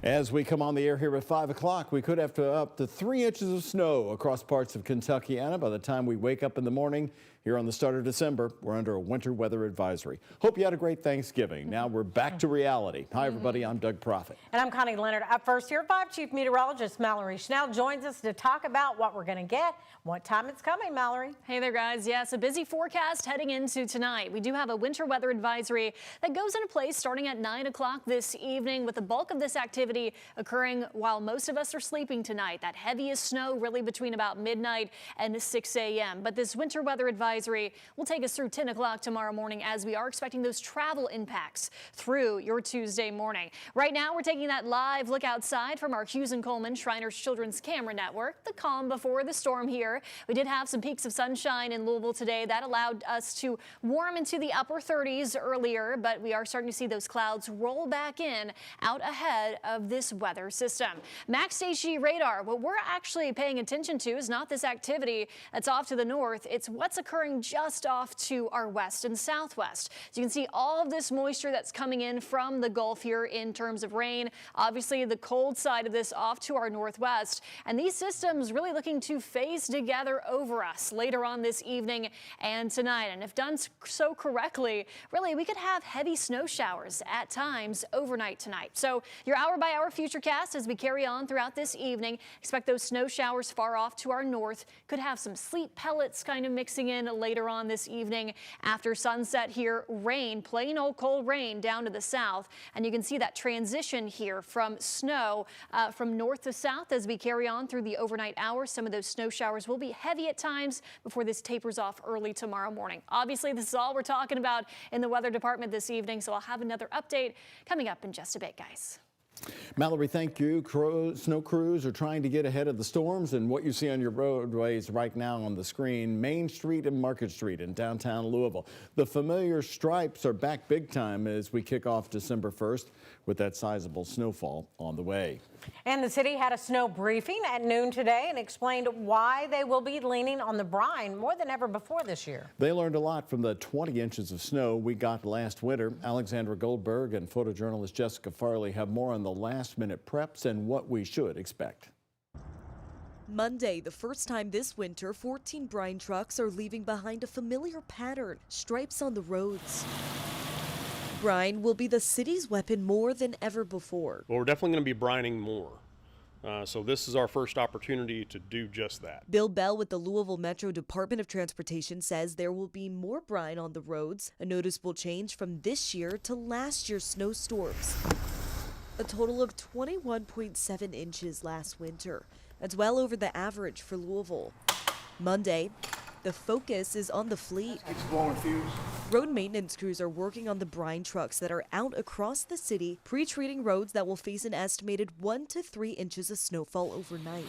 As we come on the air here at 5 o'clock, we could have up to 3 inches of snow across parts of Kentucky. By the time we wake up in the morning here on the start of December, we're under a winter weather advisory. Hope you had a great Thanksgiving. Now we're back to reality. Hi, everybody. I'm Doug Proffitt. And I'm Connie Leonard. Up first here at 5, Chief Meteorologist Mallory Schnell joins us to talk about what we're going to get, what time it's coming, Mallory. Hey there, guys. Yes, a busy forecast heading into tonight. We do have a winter weather advisory that goes into place starting at 9 o'clock this evening, with the bulk of this activity occurring while most of us are sleeping tonight. That heaviest snow really between about midnight and 6 a.m. But this winter weather advisory will take us through 10 o'clock tomorrow morning, as we are expecting those travel impacts through your Tuesday morning. Right now, we're taking that live look outside from our Hughes and Coleman Shriners Children's Camera Network. The calm before the storm here. We did have some peaks of sunshine in Louisville today. That allowed us to warm into the upper 30s earlier, but we are starting to see those clouds roll back in out ahead of this weather system. Max Station radar, what we're actually paying attention to is not this activity that's off to the north. It's what's occurring just off to our west and southwest. So you can see all of this moisture that's coming in from the Gulf here in terms of rain. Obviously, the cold side of this off to our northwest. And these systems really looking to phase together over us later on this evening and tonight. And if done so correctly, really, we could have heavy snow showers at times overnight tonight. So your hour-by-hour futurecast as we carry on throughout this evening. Expect those snow showers far off to our north. Could have some sleet pellets kind of mixing in later on this evening after sunset here. Rain, plain old cold rain down to the south. And you can see that transition here from snow from north to south as we carry on through the overnight hours. Some of those snow showers will be heavy at times before this tapers off early tomorrow morning. Obviously, this is all we're talking about in the weather department this evening, so I'll have another update coming up in just a bit, guys. Mallory, thank you. Snow crews are trying to get ahead of the storms, and what you see on your roadways right now on the screen, Main Street and Market Street in downtown Louisville. The familiar stripes are back big time as we kick off December 1st with that sizable snowfall on the way. And the city had a snow briefing at noon today and explained why they will be leaning on the brine more than ever before this year. They learned a lot from the 20 inches of snow we got last winter. Alexandra Goldberg and photojournalist Jessica Farley have more on the last-minute preps and what we should expect. Monday, the first time this winter, 14 brine trucks are leaving behind a familiar pattern, stripes on the roads. Brine will be the city's weapon more than ever before. Well, we're definitely going to be brining more. So this is our first opportunity to do just that. Bill Bell with the Louisville Metro Department of Transportation says there will be more brine on the roads, a noticeable change from this year to last year's snowstorms. A total of 21.7 inches last winter. That's well over the average for Louisville. Monday, the focus is on the fleet. Road maintenance crews are working on the brine trucks that are out across the city, pre-treating roads that will face an estimated 1 to 3 inches of snowfall overnight.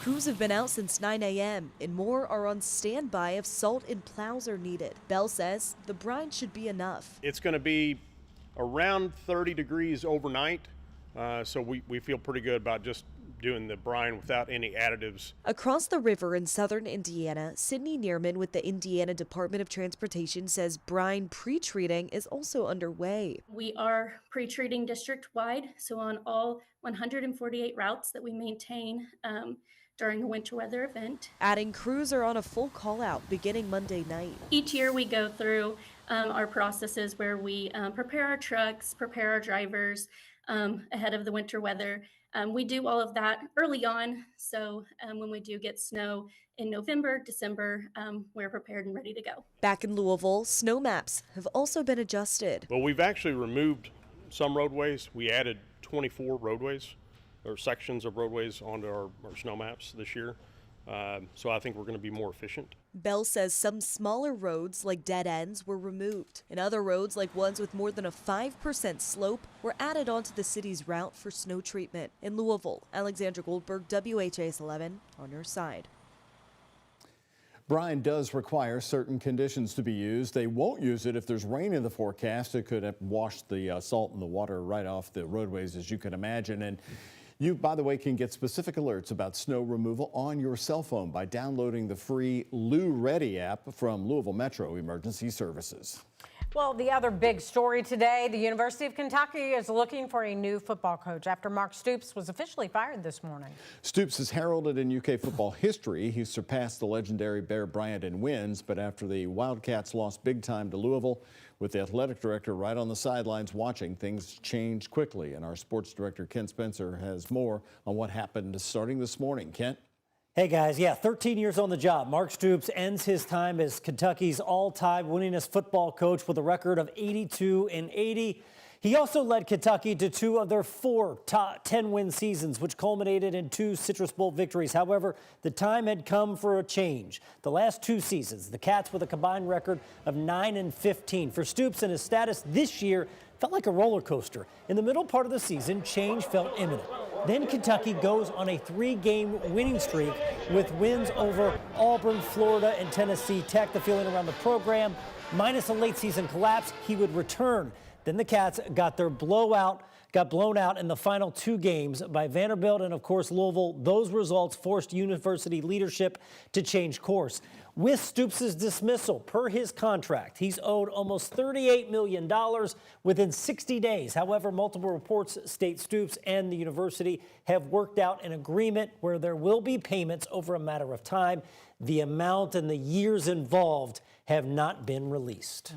Crews have been out since 9 a.m. and more are on standby if salt and plows are needed. Bell says the brine should be enough. It's going to be around 30 degrees overnight, so we feel pretty good about just doing the brine without any additives. Across the river in southern Indiana, Sydney Neerman with the Indiana Department of Transportation says brine pre-treating is also underway. We are pre-treating district-wide, so on all 148 routes that we maintain during a winter weather event. Adding crews are on a full call-out beginning Monday night. Each year we go through our processes where we prepare our trucks, prepare our drivers ahead of the winter weather. We do all of that early on, so when we do get snow in November, December, we're prepared and ready to go. Back in Louisville, snow maps have also been adjusted. Well, we've actually removed some roadways. We added 24 roadways or sections of roadways onto our snow maps this year. So I think we're going to be more efficient. Bell says some smaller roads like dead ends were removed, and other roads like ones with more than a 5% slope were added onto the city's route for snow treatment. In Louisville, Alexandra Goldberg, WHAS11 on your side. Brine does require certain conditions to be used. They won't use it if there's rain in the forecast. It could wash the salt and the water right off the roadways, as you can imagine. And you, by the way, can get specific alerts about snow removal on your cell phone by downloading the free Lou Ready app from Louisville Metro Emergency Services. Well, the other big story today, the University of Kentucky is looking for a new football coach after Mark Stoops was officially fired this morning. Stoops is heralded in UK football history. He surpassed the legendary Bear Bryant in wins, but after the Wildcats lost big time to Louisville, with the athletic director right on the sidelines watching, things changed quickly. And our sports director, Ken Spencer, has more on what happened starting this morning. Kent? Hey guys, 13 years on the job. Mark Stoops ends his time as Kentucky's all-time winningest football coach with a record of 82-80. He also led Kentucky to 2 of their 4 top 10-win seasons, which culminated in 2 Citrus Bowl victories. However, the time had come for a change. The last 2 seasons, the Cats with a combined record of 9-15. For Stoops and his status this year felt like a roller coaster. In the middle part of the season, change felt imminent. Then Kentucky goes on a 3-game winning streak with wins over Auburn, Florida, and Tennessee Tech. The feeling around the program, minus a late season collapse, he would return. Then the Cats got blown out in the final 2 games by Vanderbilt and, of course, Louisville. Those results forced university leadership to change course. With Stoops' dismissal, per his contract, he's owed almost $38 million within 60 days. However, multiple reports state Stoops and the university have worked out an agreement where there will be payments over a matter of time. The amount and the years involved have not been released.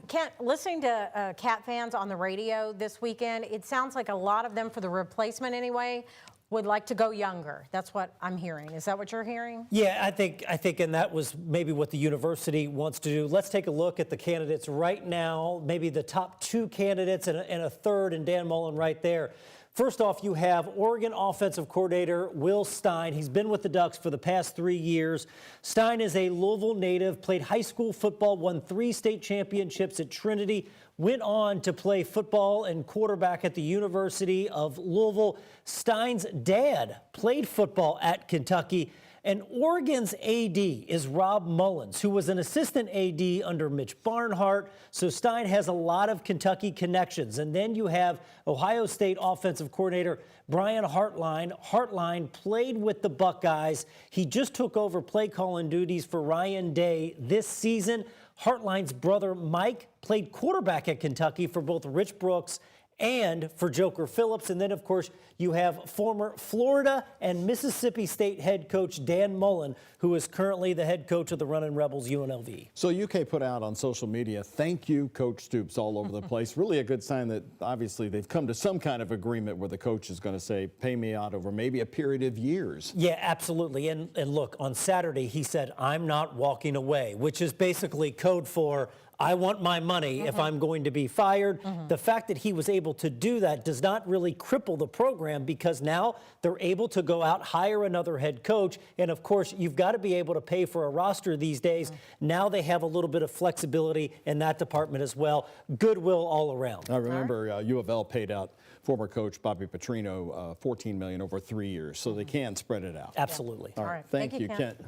Kent, listening to Cat fans on the radio this weekend, it sounds like a lot of them, for the replacement anyway, would like to go younger. That's what I'm hearing. Is that what you're hearing? Yeah, I think, and that was maybe what the university wants to do. Let's take a look at the candidates right now, maybe the top 2 candidates and a third, and Dan Mullen right there. First off, you have Oregon offensive coordinator Will Stein. He's been with the Ducks for the past 3 years. Stein is a Louisville native, played high school football, won 3 state championships at Trinity, went on to play football and quarterback at the University of Louisville. Stein's dad played football at Kentucky. And Oregon's AD is Rob Mullins, who was an assistant AD under Mitch Barnhart. So Stein has a lot of Kentucky connections. And then you have Ohio State offensive coordinator Brian Hartline. Hartline played with the Buckeyes. He just took over play calling duties for Ryan Day this season. Hartline's brother Mike played quarterback at Kentucky for both Rich Brooks and for Joker Phillips. And then, of course, you have former Florida and Mississippi State head coach Dan Mullen, who is currently the head coach of the Runnin' Rebels UNLV. So UK put out on social media, "Thank you, Coach Stoops," all over the place. Really a good sign that obviously they've come to some kind of agreement where the coach is going to say, pay me out over maybe a period of years. Yeah, absolutely. And look, on Saturday, he said, "I'm not walking away," which is basically code for, I want my money if I'm going to be fired. The fact that he was able to do that does not really cripple the program, because now they're able to go out, hire another head coach. And of course, you've got to be able to pay for a roster these days. Now they have a little bit of flexibility in that department as well. Goodwill all around. I remember U of L paid out former coach Bobby Petrino $14 million over 3 years, so they can spread it out. Absolutely. All right. Thank you, Kent.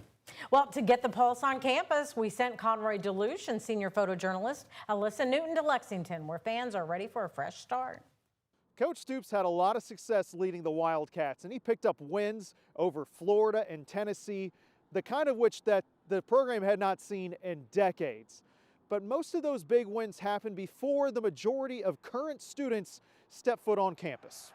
Well, to get the pulse on campus, we sent Conroy DeLuche and senior photojournalist Alyssa Newton to Lexington, where fans are ready for a fresh start. Coach Stoops had a lot of success leading the Wildcats, and he picked up wins over Florida and Tennessee, the kind of which that the program had not seen in decades. But most of those big wins happened before the majority of current students step foot on campus.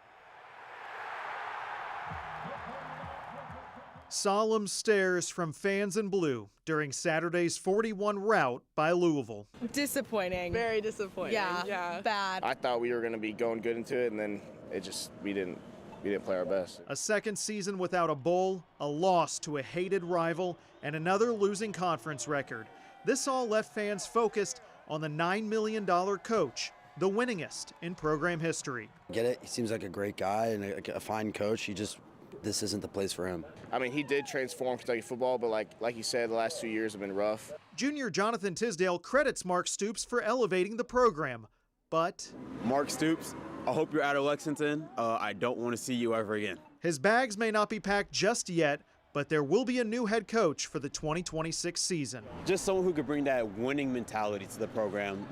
Solemn stares from fans in blue during Saturday's 41 rout by Louisville. Disappointing. Very disappointing. Yeah, bad. I thought we were going to be going good into it, and then we didn't play our best. A second season without a bowl, a loss to a hated rival, and another losing conference record. This all left fans focused on the $9 million coach, the winningest in program history. Get it? He seems like a great guy and a fine coach. This isn't the place for him. I mean, he did transform Kentucky football, but like you said, the last 2 years have been rough. Junior Jonathan Tisdale credits Mark Stoops for elevating the program, but Mark Stoops, I hope you're out of Lexington. I don't want to see you ever again. His bags may not be packed just yet, but there will be a new head coach for the 2026 season. Just someone who could bring that winning mentality to the program,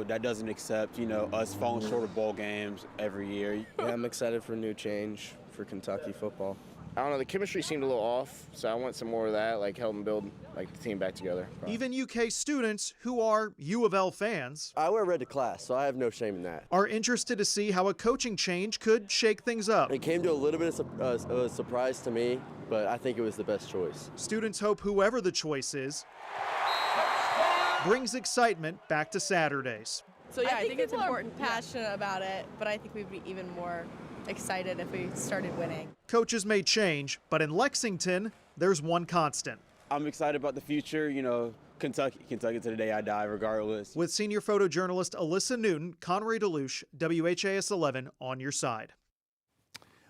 that doesn't accept, us falling short of bowl games every year. Yeah, I'm excited for a new change for Kentucky football. I don't know, the chemistry seemed a little off, so I want some more of that, like help them build like the team back together. Even UK students who are U of L fans I wear red to class, so I have no shame in that. are interested to see how a coaching change could shake things up. It came to a little bit of a surprise to me, but I think it was the best choice. Students hope whoever the choice is brings excitement back to Saturdays. So yeah, I think it's important, passionate about it, but I think we'd be even more excited if we started winning. Coaches may change, but in Lexington, there's one constant. I'm excited about the future, you know, Kentucky to the day I die, regardless. With senior photojournalist Alyssa Newton, Connery DeLuche, WHAS11 on your side.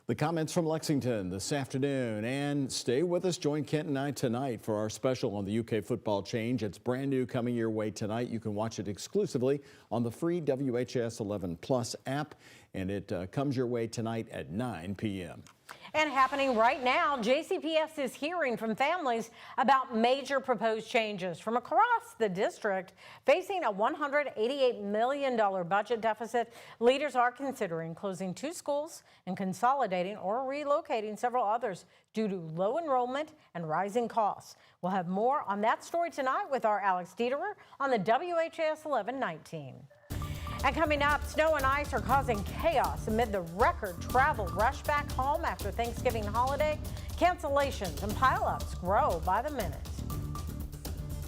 The comments from Lexington this afternoon. And stay with us. Join Kent and I tonight for our special on the UK football change. It's brand new, coming your way tonight. You can watch it exclusively on the free WHAS 11 Plus app, and it comes your way tonight at 9 p.m. And happening right now, JCPS is hearing from families about major proposed changes from across the district. Facing a $188 million budget deficit, leaders are considering closing 2 schools and consolidating or relocating several others due to low enrollment and rising costs. We'll have more on that story tonight with our Alex Dieterer on the WHAS 11-19. And coming up, snow and ice are causing chaos amid the record travel rush back home after Thanksgiving holiday. Cancellations and pileups grow by the minute.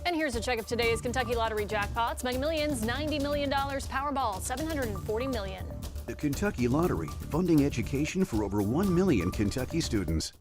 And here's a check of today's Kentucky Lottery jackpots. Mega Millions, $90 million. Powerball, $740 million. The Kentucky Lottery, funding education for over 1 million Kentucky students.